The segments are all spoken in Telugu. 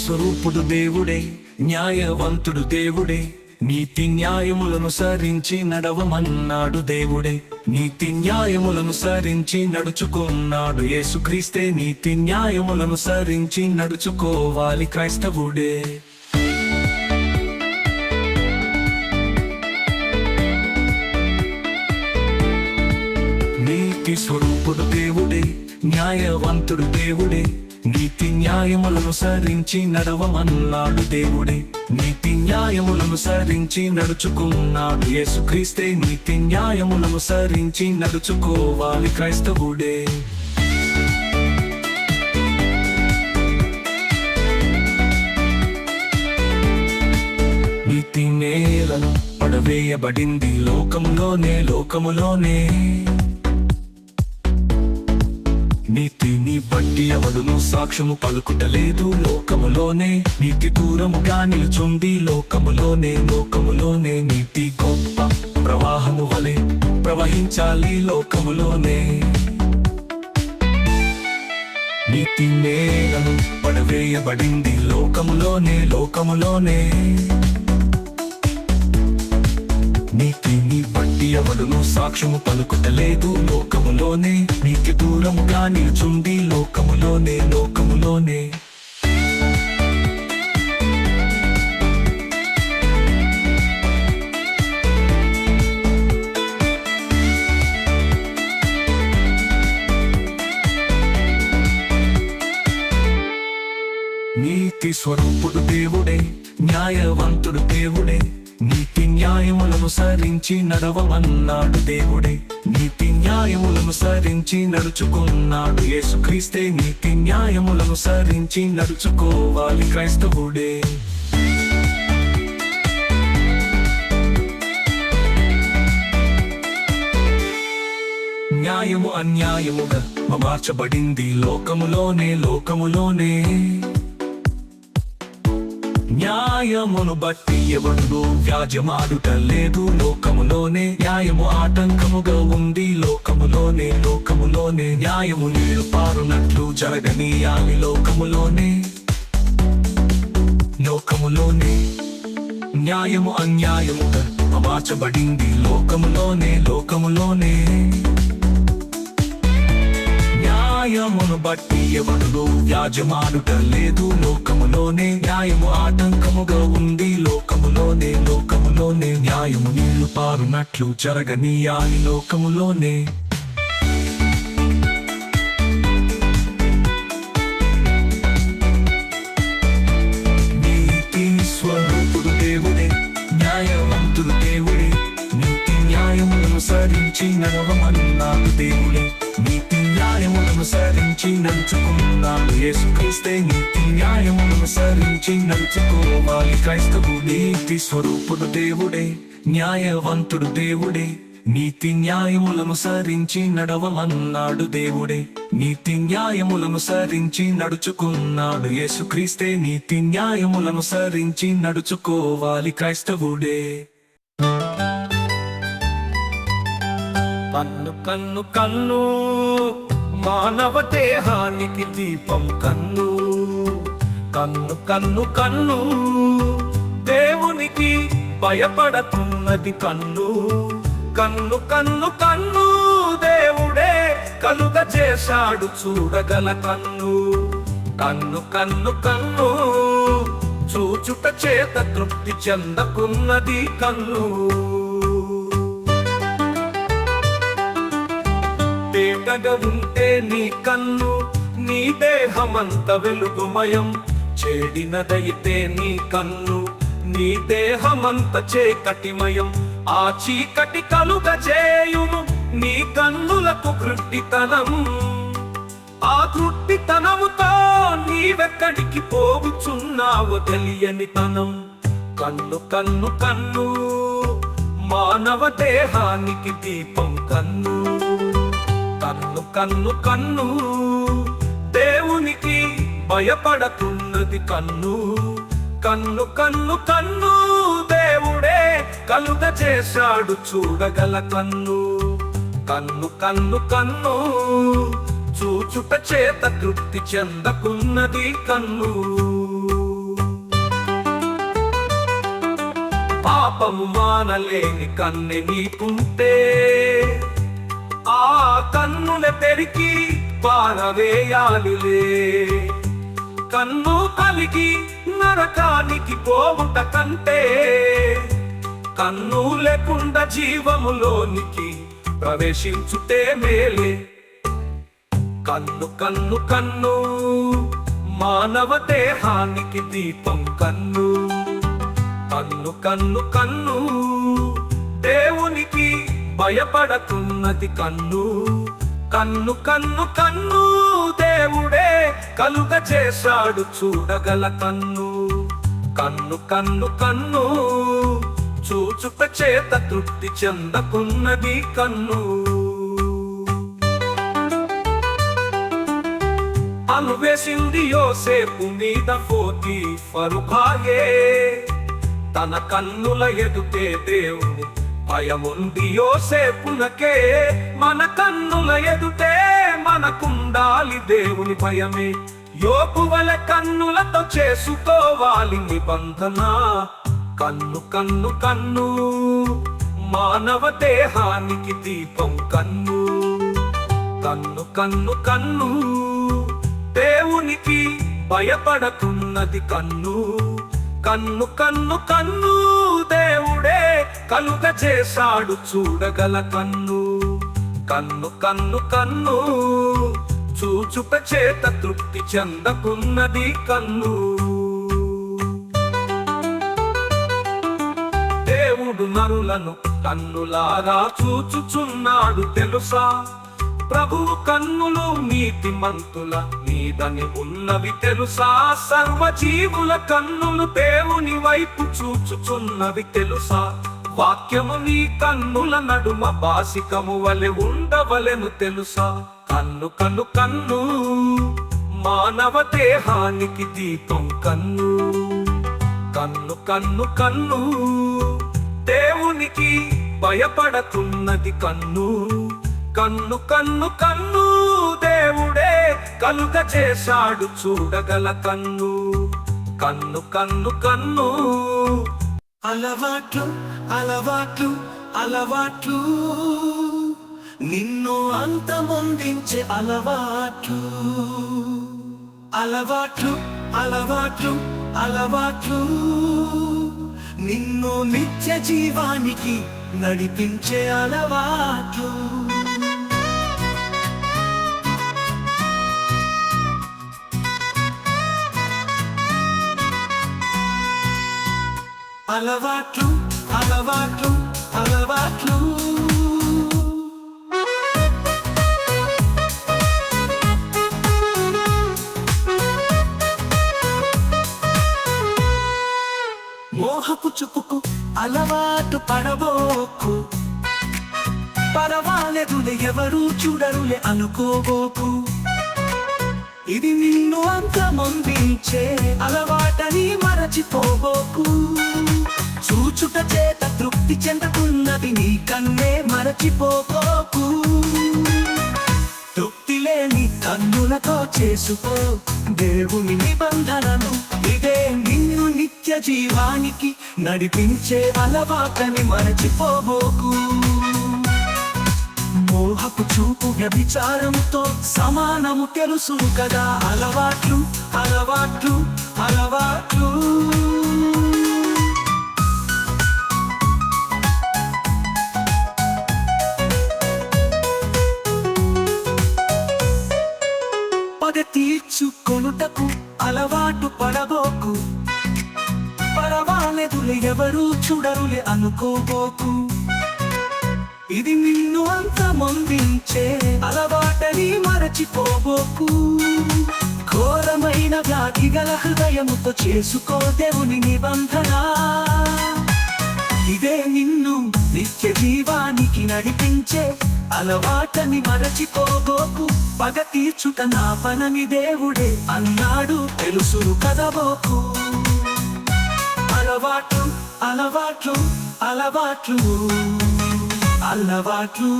స్వరూపుడు దేవుడే, న్యాయవంతుడు దేవుడే, నీతి న్యాయములను సరించి నడవమన్నాడు దేవుడే. నీతి న్యాయములను సరించి నడుచుకున్నాడు యేసుక్రీస్తే. నీతి న్యాయములను సరించి నడుచుకోవాలి క్రైస్తవుడే. నీతి స్వరూపుడు దేవుడే, న్యాయవంతుడు దేవుడే, నీతి న్యాయములను సరించి నడవమన్నాడు దేవుడే. నీతి న్యాయములను సరించి నడుచుకున్నాడు యేసుక్రీస్తే. నీతి న్యాయములను సరించి నడుచుకోవాలి క్రైస్తవుడే. నీతి నేలను పడవేయబడింది లోకములోనే. నీతిని బట్టి ఎవడును సాక్ష్యము పలుకుటలేదు లోకములోనే. నీతి దూరముగా నిలుచుంది లోకములోనే. నీతి గొప్ప ప్రవాహము వలె ప్రవహించాలి లోకములోనే. నీతి నేలను పడవేయబడింది లోకములోనే. నీతిని బట్టి ఎవడును సాక్ష్యము పలుకుటలేదు లోకములోనే. నీతి దూరముగా నిలుచుంది లోకములోనే. నీతి స్వరూపుడు దేవుడే, న్యాయవంతుడు దేవుడే, నీతి న్యాయములను సరించి నడవమన్నాడు దేవుడే. నీతి న్యాయములను సరించి నడుచుకున్నాడు యేసుక్రీస్తే. నీతి న్యాయములను సరించి నడుచుకోవాలి క్రైస్తవుడే. న్యాయము అన్యాయముగా మార్చబడింది లోకములోనే. న్యాయమును బట్టి ఎవడు వ్యాజ్యమాడుట లేదు లోకములోనే. న్యాయము ఆటంకముగా ఉంది లోకములోనే. న్యాయము నీళ్లు పారునట్లు జరగనీయాలి లోకములోనే. న్యాయము అన్యాయముగా మార్చబడింది లోకములోనే. న్యాయమును బట్టి ఎవడు వ్యాజ్యమాడుట లేదు లోకములోనే. న్యాయము ఆటంకముగా ఉంది లోకములోనే. న్యాయము నీళ్లు పారునట్లు జరగనీయాలి లోకములోనే. నీతి స్వరూపుడు దేవుడే, న్యాయవంతుడు దేవుడే, నీతి న్యాయములను సరించి నడవమన్నాడు దేవుడే. నీతి న్యాయములను సరించి నడుచుకున్నాడు యేసుక్రీస్తే. నీతి న్యాయములను సరించి నడుచుకోవాలి క్రైస్తవుడే. నీతి స్వరూపుడు దేవుడే, న్యాయవంతుడు దేవుడే, నీతి న్యాయములను సరించి నడవమన్నాడు దేవుడే. నీతి న్యాయములను సరించి నడుచుకున్నాడు యేసుక్రీస్తే. నీతి న్యాయములను సరించి నడుచుకోవాలి క్రైస్తవుడే. కన్ను మానవ దేహానికి దీపం. కన్ను దేవునికి భయపడుతున్నది. కన్ను దేవుడే కలుగ చేశాడు చూడగల కన్ను చూచుట చేత తృప్తి చెందకున్నది కన్ను. తేటగా ఉంటే నీ కన్ను నీ దేహమంత వెలుగుమయం. చెడినదైతే నీ కన్ను నీ దేహమంత చీకటిమయం. ఆ చీకటి కలుగ చేయును నీ కన్నులకు కృట్టితనం. ఆ కృట్టితనముతో నీవెక్కడికి పోగుచున్నావో తెలియని తనం. కన్ను మానవ దేహానికి దీపం. కన్ను దేవునికి భయపడుతున్నది. కన్ను దేవుడే కలుగ చేశాడు చూడగల కన్ను చూచుట చేత తృప్తి చెందకున్నది కన్ను. పాపము మానలేని కన్నె నీకుంటే ఆ కన్నుల పెరికి పారవేయాలిలే. కన్ను కలిగి నరకానికి పోవుట కంటే కన్ను లేకుండా జీవములోనికి ప్రవేశించుటే మేలే. కన్ను కన్ను కన్ను మానవ దేహానికి దీపం కన్ను. కన్ను కన్ను కన్ను దేవునికి భయపడుతున్నది కన్ను. కన్ను కన్ను కన్ను దేవుడే కలుగ చేశాడు చూడగల కన్ను. కన్ను కన్ను కన్ను చూచుట చేత తృప్తి చెందకున్నది కన్ను. అనువేసింది యోసేపు మీద పోతీఫరు భార్యే. తన కన్నుల ఎదుటే దేవుని భయముంది యోసేపునకే. మన కన్నుల ఎదుటే మనకుండాలి దేవుని భయమే. యోబు వలె కన్నులతో చేసుకోవాలి నిబంధన. కన్ను కన్ను కన్ను మానవ దేహానికి దీపం కన్ను. కన్ను కన్ను కన్ను దేవునికి భయపడుతున్నది కన్ను. కన్ను కన్ను కన్ను దేవుడే కలుగ చేశాడు చూడగల కన్ను. కన్ను కన్ను కన్ను చూచుట చేత తృప్తి చెందకున్నది కన్ను. దేవుడు నరులను కన్నులారా చూచుచున్నాడు తెలుసా. ప్రభువు కన్నులు నీతిమంతుల మీదని ఉన్నవి తెలుసా. సర్వజీవుల కన్నులు దేవుని వైపు చూచుచున్నవి తెలుసా. వాక్యము నీ కన్నుల నడుమ బాసికము వలె ఉండవలెను తెలుసా. కన్ను కన్ను కన్ను మానవ దేహానికి దీపం కన్ను. కన్ను కన్ను కన్ను దేవునికి భయపడుతున్నది కన్ను. కన్ను కన్ను కన్ను దేవుడే కలుగ చేశాడు చూడగల కన్ను. కన్ను కన్ను కన్ను అలవాట్లు అలవాట్లు అలవాట్లు నిన్ను అంతమొందించే అలవాట్లు. అలవాట్లు అలవాట్లు అలవాట్లు నిన్ను నిత్య జీవానికి నడిపించే అలవాట్లు. అలవాట్లు అలవాట్లు అలవాట్లు మోహపు చూపుకు అలవాటు పడబోకు. పరవాలేదులే ఎవరు చూడరులే అనుకోబోకు. ఇది నిన్ను అంతమొందించే అలవాటని మరచిపోబోకు. చూచుట చేత తృప్తి చెందకున్నది నీ కన్నే మరచిపోబోకు. తృప్తి లేని కన్నులతో చేసుకో దేవుని నిబంధనను. ఇదే నిన్ను నిత్య జీవానికి నడిపించే అలవాటని మరచిపోబోకు. మోహపు చూపు వ్యభిచారంతో సమానము తెలుసు కదా. అలవాట్లు అలవాట్లు అలవాట్లు పగ తీర్చుకొనుటకు అలవాటు పడబోకు. పరవాలేదులే ఎవరు చూడరులే అనుకోబోకు. ఇది నిన్ను అంతమొందించే అలవాటని మరచిపోబోకు. ఘోరమైన వ్యాధి గల హృదయముతో చేసుకో దేవుని నిబంధన. ఇదే నిన్ను నిత్య జీవానికి నడిపించే అలవాటని మరచిపోబోకు. పగ తీర్చుట నా పనని దేవుడే అన్నాడు తెలుసును కదబోకు. అలవాట్లు అలవాట్లు అలవాట్లు అలవాట్లు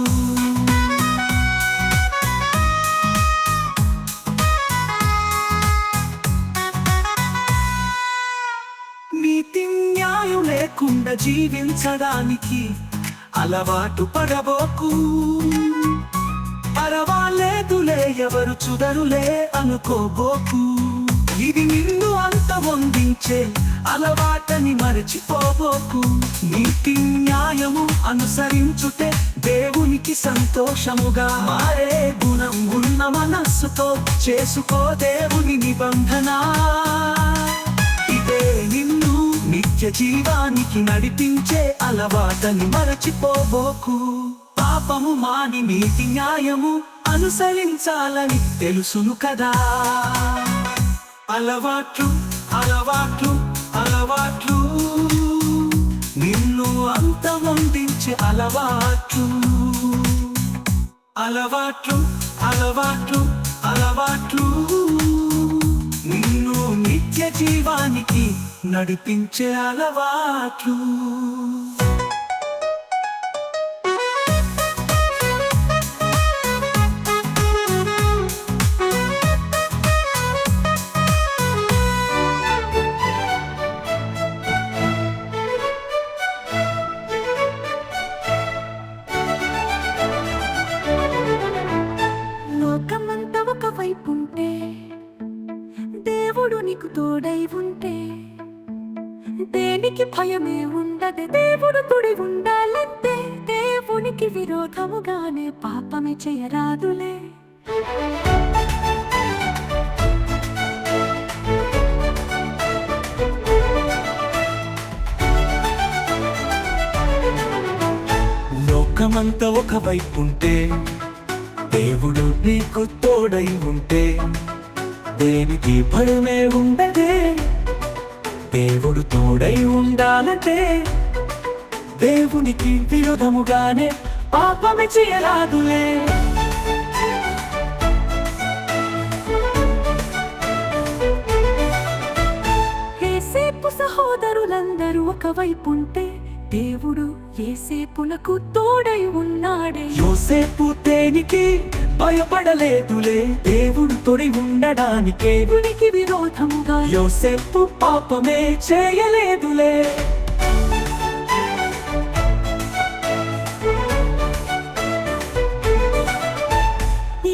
నీతి న్యాయం లేకుండా లేకుండా జీవించడానికి అలవాటు పడబోకు. పరవాలేదులే ఎవరు చుదరులే అనుకోబోకు. ఇది నిన్ను అంతమొందించే అలవాటని మరచిపోబోకు. నీతి న్యాయము అనుసరించుటే దేవునికి సంతోషముగా మారే గుణం ఉన్న మనస్సుతో చేసుకో దేవుని నిబంధన. ఇదే నిన్ను నిత్య జీవానికి నడిపించే అలవాటని మరచిపోబోకు. పాపము మాని నీతి న్యాయము అనుసరించాలని తెలుసును కదా. అలవాట్లు అలవాట్లు అలవాట్లు నిన్ను అంతమొందించే అలవాట్లు. అలవాట్లు అలవాట్లు అలవాట్లు నిన్ను నిత్య జీవానికి నడిపించే అలవాట్లు. లోకమంతా ఒకవైపుంటే దేవుడు నీకు తోడై ఉంటే దేనికి భయమే ఉండదు. దేవుడు తోడై ఉండాలంటే దేవునికి విరోధముగానే పాపమే చేయరాదులే. లోకమంతా ఒకవైపుంటే దేవుడు నీకు తోడై ఉంటే దేనికి భయమే ఉండదే. దేవుడు తోడై ఉండాలంటే దేవునికి విరోధముగానే పాపమే చేయరాదులే. యేసేపు సహోదరులందరూ ఒకవైపుంటే దేవుడు యేసేపునకు తోడై ఉన్నాడే. యోసేపు దేనికి భయపడలేదులే, దేవుడు తోడై ఉండడానికే. దేవునికి విరోధముగా యోసేపు పాపమే చేయలేదులే.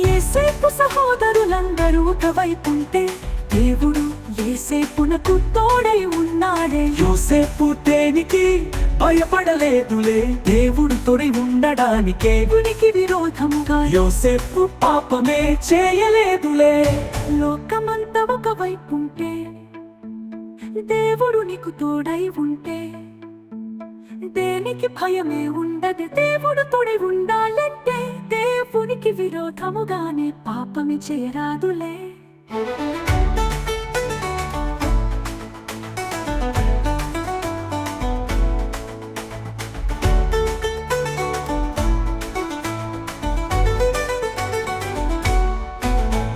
యేసేపు సహోదరులందరూ ఒకవైపుంటే దేవుడు యేసేపునకు తోడై ఉన్నాడే. యోసేపు దేనికి భయపడలేదులే, దేవుడు తోడై ఉండడానికే. దేవునికి విరోధముగా యోసేపు పాపమే చేయలేదులే. లోకమంతా ఒకవైపుంటే దేవుడు నీకు తోడై ఉంటే దేనికి భయమే ఉండదు. దేవుడు తోడై ఉండాలంటే దేవునికి విరోధముగానే పాపమే చేయరాదులే.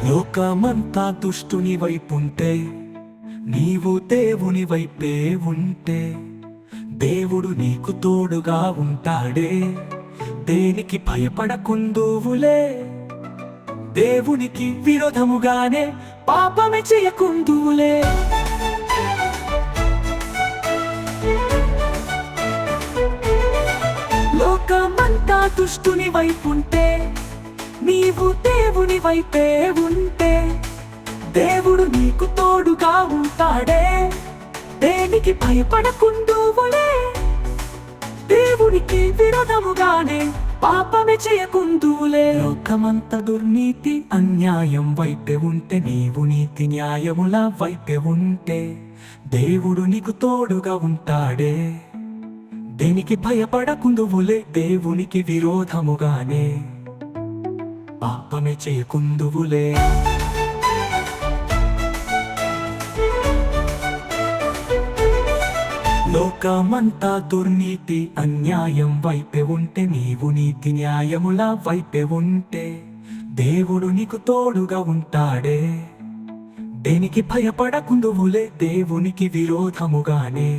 లోకమంతా దుష్టుని వైపుంటే నీవు దేవుని వైపే ఉంటే దేవుడు నీకు తోడుగా ఉంటాడే. దేనికి భయపడకుందువులే, దేవునికి విరోధముగానే పాపమే చేయకుందువులే. లోకమంతా దుష్టుని వైపుంటే నీవు దేవుని వైపే ఉంటే దేవుడు నీకు తోడుగా ఉంటాడే. దేనికి భయపడకుందువులే, దేవునికి విరోధముగానే పాపమే చేయకుందువులే. లోకమంత దుర్నీతి అన్యాయం వైపే ఉంటే నీవు నీతి న్యాయముల వైపే ఉంటే దేవుడు నీకు తోడుగా ఉంటాడే. దేనికి భయపడకుందువులే, దేవునికి విరోధముగానే పాపమే చేయకుందువులే. లోకమంతా దుర్నీతి అన్యాయం వైపే ఉంటే నీవు నీతి న్యాయముల వైపే ఉంటే దేవుడు నీకు తోడుగా ఉంటాడే. దేనికి భయపడకుందువులే, దేవునికి విరోధముగానే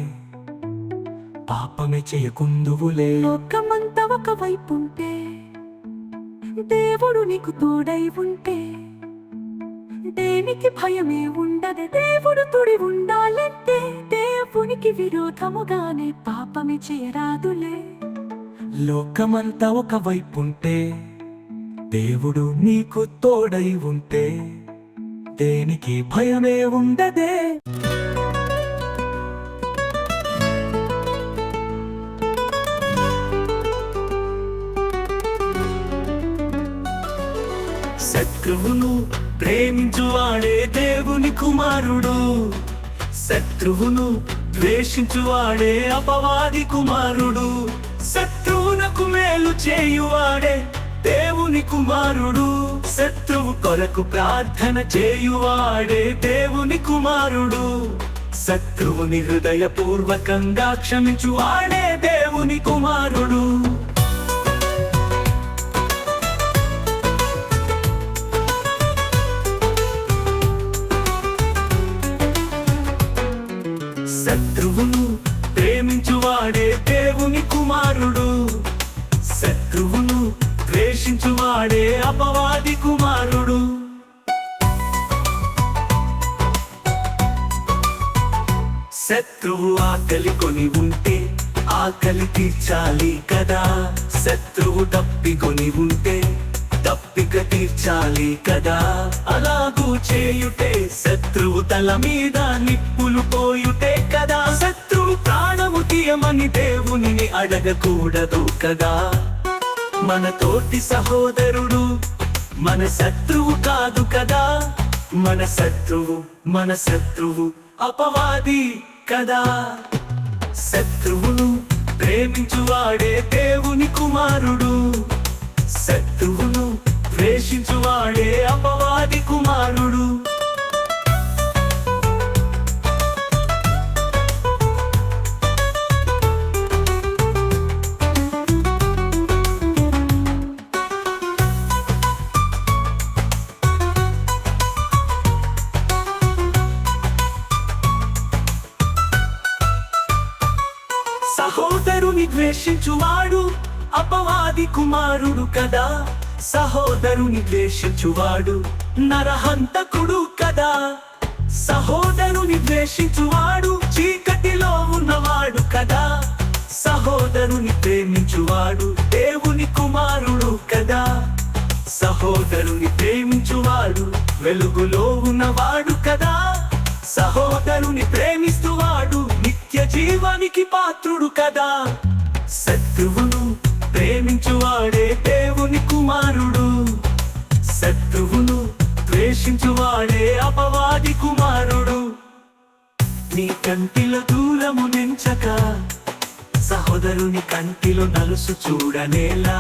పాపమే చేయకుందువులే. లోకమంతా ఒకవైపుంటే దేవుడు నీకు తోడై ఉంటే దేనికి భయమే ఉండదు. దేవుడు తోడై ఉండాలంటే దేవునికి విరోధముగానే పాపమి చేయరాదులే. లోకమంతా ఒక వైపుంటే దేవుడు నీకు తోడై ఉంటే దేనికి భయమే ఉండదే. శత్రువును ప్రేమించువాడే దేవుని కుమారుడు, శత్రువును ద్వేషించువాడే అపవాది కుమారుడు. శత్రువునకు మేలు చేయువాడే దేవుని కుమారుడు, శత్రువు కొరకు ప్రార్థన చేయువాడే దేవుని కుమారుడు. శత్రువుని హృదయపూర్వకంగా క్షమించువాడే దేవుని కుమారుడు. శత్రువును ప్రేమించువాడే దేవుని కుమారుడు, శత్రువును ద్వేషించువాడే అపవాది కుమారుడు. శత్రువు ఆకలి కొని ఉంటే ఆకలి తీర్చాలి కదా, శత్రువు తప్పికొని ఉంటే తప్పిక తీర్చాలి కదా. అలాగూ చేయుటే శత్రువు తల మీద నిప్పులు పోయుటే కదా. శత్రువు ప్రాణము తీయమని దేవునిని అడగకూడదు కదా. మన తోటి సహోదరుడు మన శత్రువు కాదు కదా. మన శత్రువు అపవాది కదా. శత్రువును ప్రేమించువాడే దేవుని కుమారుడు, శత్రువును ద్వేషించువాడే అపవాది కుమారుడు. సహోదరుని ద్వేషించువాడు అపవాది కుమారుడు కదా. సహోదరుని ద్వేషించువాడు నరహంతకుడు కదా. సహోదరుని ద్వేషించువాడు చీకటిలో ఉన్నవాడు కదా. సహోదరుని ప్రేమించువాడు దేవుని కుమారుడు కదా. సహోదరుని ప్రేమించువాడు వెలుగులో ఉన్నవాడు కదా. సహోదరుని ప్రేమిస్తువాడు నిత్య జీవానికి పాత్రుడు కదా. శత్రువును ప్రేమించువాడే దేవుని కుమారుడు, శత్రువును ద్వేషించువాడే అపవాది కుమారుడు. నీ కంటిలో దూరము నెంచక సహోదరుని కంటిలో నలుసు చూడనేలా.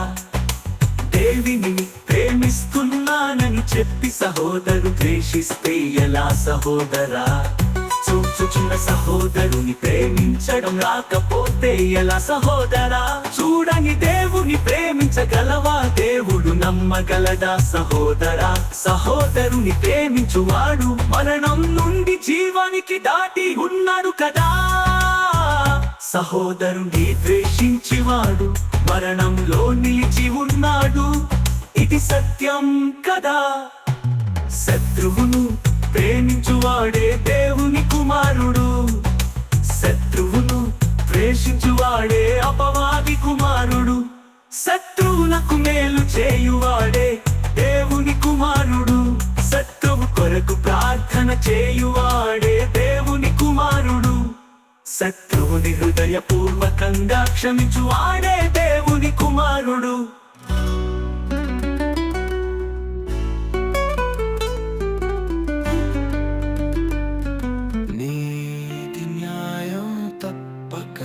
దేవిని ప్రేమిస్తున్నానని చెప్పి సహోదరు ద్వేషిస్తే ఎలా సహోదరా. చూచుచున్న సహోదరుని ప్రేమించడం రాకపోతే ఎలా సహోదరా. చూడని దేవుని ప్రేమించగలవా, దేవుడు నమ్మగలదా సహోదరా. సహోదరుని ప్రేమించువాడు మరణం నుండి జీవానికి దాటి ఉన్నాడు కదా. సహోదరుని ద్వేషించేవాడు మరణంలో నిలిచి ఉన్నాడు, ఇది సత్యం కదా. శత్రువును ప్రేమించువాడే దేవుని కుమారుడు, శత్రువును ద్వేషించువాడే అపవాది కుమారుడు. శత్రువులకు మేలు చేయువాడే దేవుని కుమారుడు, శత్రువు కొరకు ప్రార్థన చేయువాడే దేవుని కుమారుడు. శత్రువుని హృదయపూర్వకంగా క్షమించువాడే దేవుని కుమారుడు. నీతి న్యాయం తప్పక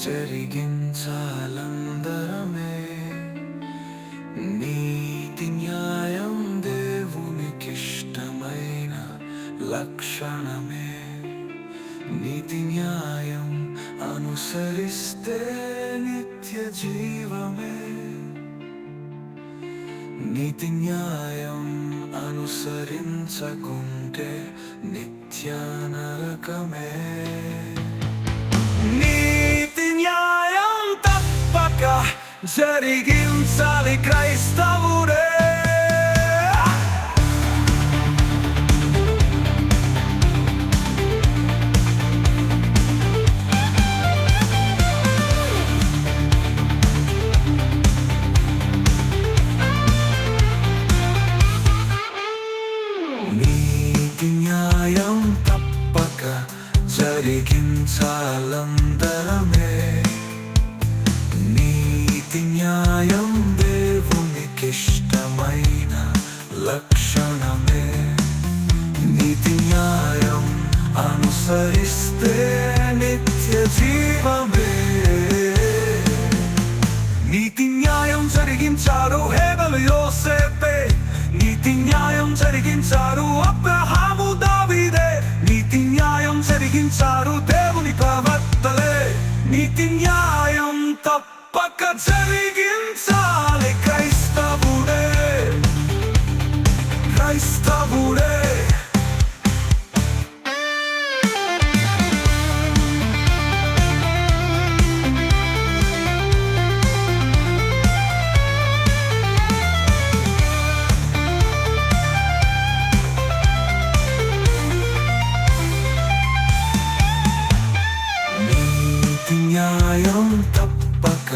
జరిగించాలందరమే. నీతి న్యాయం దేవునికిష్టమైన లక్షణమే. నీతి న్యాయం అనుసరిస్తే నిత్య జీవమే. నీతి న్యాయం అనుసరించకుంటే నిత్య నరకమే. నీతి న్యాయం తప్పక జరిగించాలి క్రైస్తవుడే. జరిగించాలందరమే నీతి న్యాయం దేవునికిష్టమైన లక్షణమే నీతి న్యాయం అనుసరిస్తే నిత్య జీవమే నీతి న్యాయం జరిగించారు హేబెలు యోసేపే నీతి న్యాయం జరిగించారు అబ్రహాము దావీదే నీతి న్యాయం జరిగించారు దేవుని ప్రవక్తలే నీతి న్యాయం తప్పక జరిగించాలి క్రైస్తవుడే క్రైస్తవుడే న్యాయం తప్పక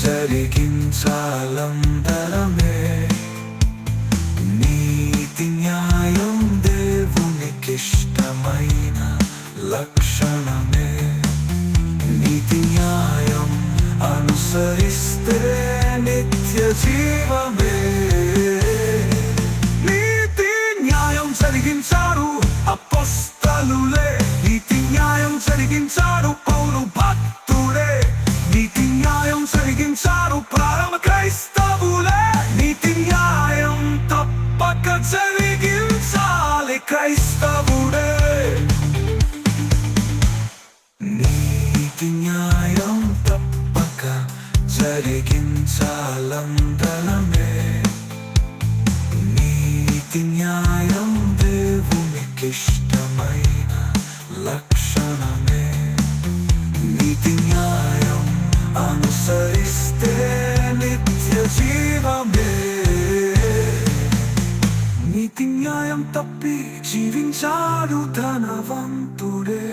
జరిగించాలందరమే నీతి న్యాయం దేవునికిష్టమైన లక్షణమే నీతి న్యాయం అనుసరిస్తే నిత్య జీవమే నీతి న్యాయం జరిగించారు అపొస్తలులే నీతి న్యాయం జరిగించారు పౌలు భక్తుడే నీతి న్యాయం జరిగించారు ప్రారంభ క్రైస్తవులే నీతి న్యాయం తప్పక జరిగించాలి క్రైస్తవుడే నీతి న్యాయం తప్పక జరిగించాలందరమే నీతి న్యాయం దేవునికిష్టమైన లక్షణమే నీతి న్యాయం అనుసరిస్తే నిత్య జీవమే నీతి న్యాయం తప్పి జీవించాడు ధనవంతుడే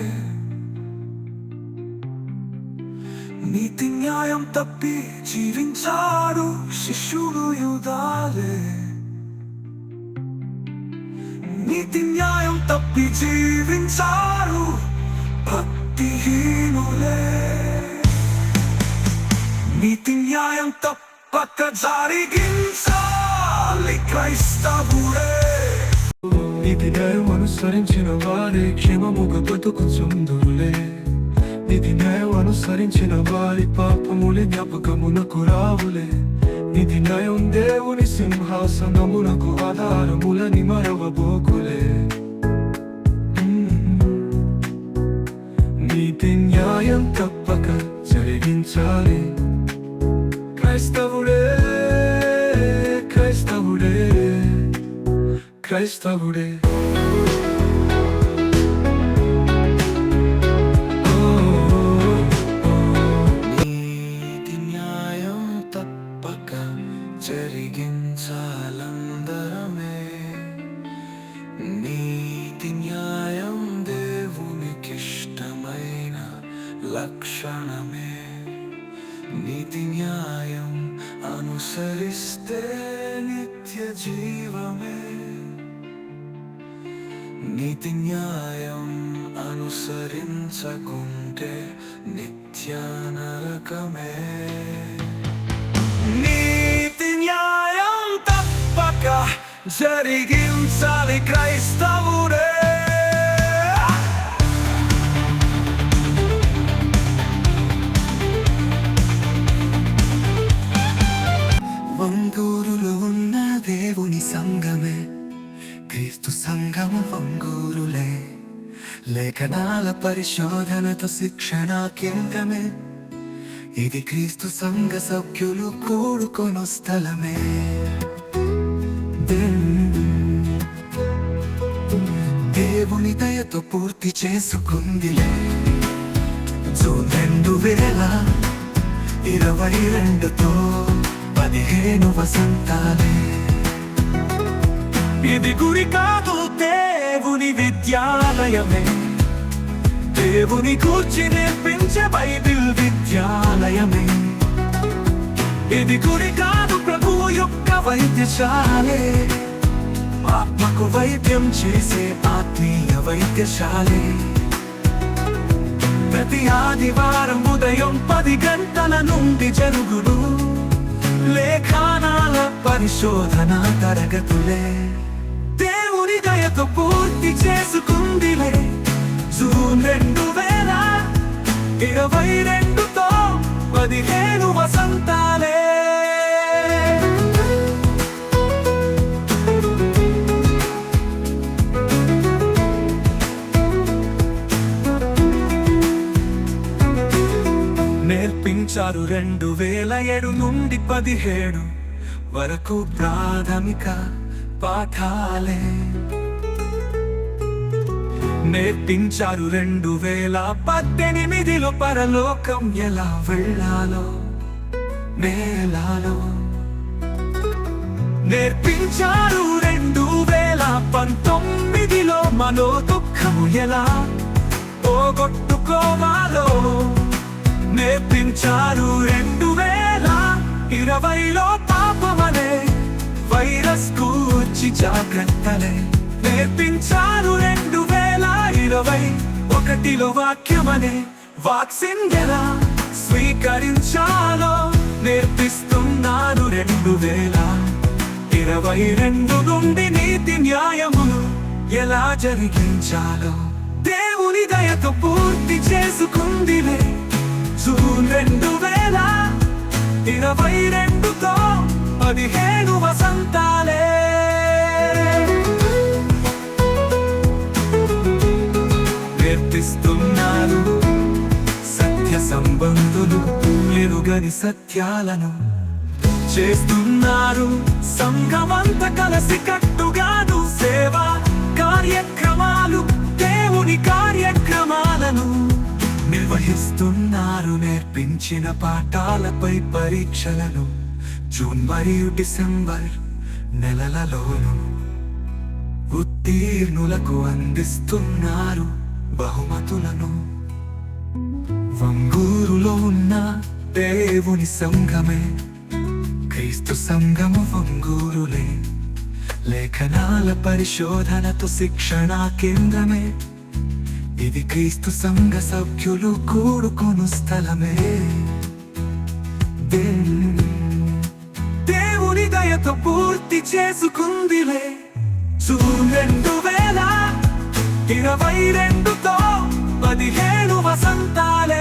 నీతి న్యాయం తప్పి జీవించాడు శిష్యుడు యూదాలే నీతి న్యాయం తప్పి జీవించారు భక్తిహీనులే నీతి న్యాయం తప్పక జరిగించాలి క్రైస్తవుడే నీతి న్యాయం అనుసరించిన వారి క్షేమముగా బతుకుచుందులే నీతి న్యాయం అనుసరించిన వారి పాపములే జ్ఞాపకమునకు రావులే నీతి న్యాయం దేవుని సింహాసనమునకు ఆధారములని మరవబోకులే నీతి న్యాయం తప్పక జరిగించాలి క్రైస్తవుడే క్రైస్తవుడే క్రైస్తవుడే నీతి న్యాయం తప్పక జరిగించాలందరమే నీతి న్యాయం దేవునికిష్టమైన లక్షణమే నీతి న్యాయం అనుసరిస్తే నిత్య జీవమే నీతి న్యాయం అనుసరించకుంటే నిత్య నరకమే నీతి న్యాయం తప్పక జరిగించాలి క్రైస్తవుడే వంగూరులో ఉన్న దేవుని సంఘమే క్రీస్తు సంఘము వంగూరులే లేఖనాల పరిశోధనతో శిక్షణ కేంద్రమే ఇది క్రీస్తు సంఘ సభ్యులు కూడుకొను స్థలమే దేవుని దయతో పూర్తి చేసుకుందిలే జూన్ 2022తో 15 వసంతాలే ఇది గుడి కాదు దేవుని విద్యాలయమే దేవుని కూర్చి నేర్పించే బైబిల్ విద్యాలయమే ఇది గుడి కాదు ప్రభువు యొక్క వైద్యశాలే ఆత్మకు వైద్యం చేసే ఆత్మీయ వైద్యశాలే ప్రతి ఆదివారం ఉదయం 10 గంటల నుండి జరుగును లేఖనాల పరిశోధన తరగతులే. దేవుని దయతో పూర్తి చేసుకుందిలే జూన్ 2022తో 15 వసంతాలే. నేర్పించారు 2007 నుండి 17 వరకు ప్రాథమిక పాఠాలే. నేర్పించారు 2018లో పరలోకం ఎలా వెళ్ళాలో నేలాలో. నేర్పించారు 2019లో మనో దుఃఖము ఎలా పోగొట్టుకోవాలో. నేర్పించారు 2020లో పాపమనే వైరస్ కూర్చి జాగ్రత్తలే. నేర్పించారు 2021లో వాక్యమనే వాక్సిన్ ఎలా స్వీకరించాలో. నేర్పిస్తున్నారు 2022 నుండి నీతి న్యాయములు ఎలా జరిగించాలో. దేవుని దయతో పూర్తి చేసుకుందిలే జూన్ 2022తో 15 వసంతాలే. నేర్పిస్తున్నారు సత్య సంబంధులు ఎరుగని సత్యాలను చేస్తున్నారు. సంఘమంత కలిసి కట్టుగాను సేవా కార్యక్రమాలు దేవుని కార్యక్రమాలను నిర్వహిస్తున్నారు. నేర్పించిన పాఠాలపై పరీక్షలను జూన్ మరియు డిసెంబర్ నెలలలోను ఉత్తీర్ణులకు అందిస్తున్నారు బహుమతులను. వంగూరులో ఉన్న దేవుని సంఘమే క్రీస్తు సంఘము వంగూరులే. లేఖనాల పరిశోధనతో శిక్షణా కేంద్రమే ఇది. క్రీస్తు సంఘ సభ్యులు కూడుకొను స్థలమే. దేవుని దయతో పూర్తి చేసుకుందిలే జూన్ 2022తో 15 వసంతాలే.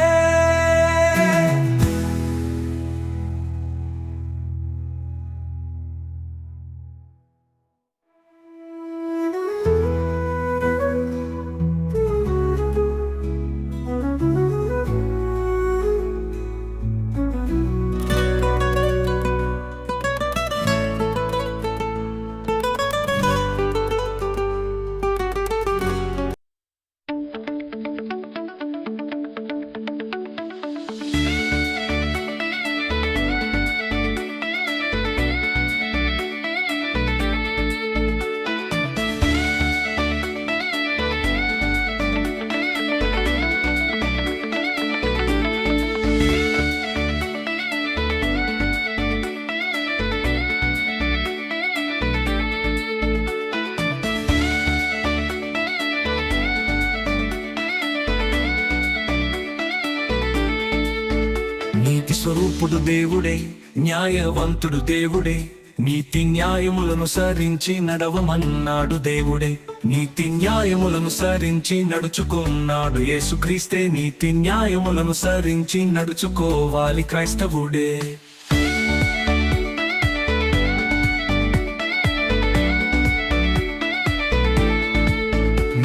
నీతి స్వరూపుడు దేవుడే, న్యాయవంతుడు దేవుడే. నీతి న్యాయములను సరించి నడవమన్నాడు దేవుడే. నీతి న్యాయములను సరించి నడుచుకున్నాడు యేసుక్రీస్తే. నీతి న్యాయములను సరించి నడుచుకోవాలి క్రైస్తవుడే.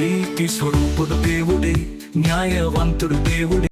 నీతి స్వరూపుడు దేవుడే, న్యాయవంతుడు దేవుడే.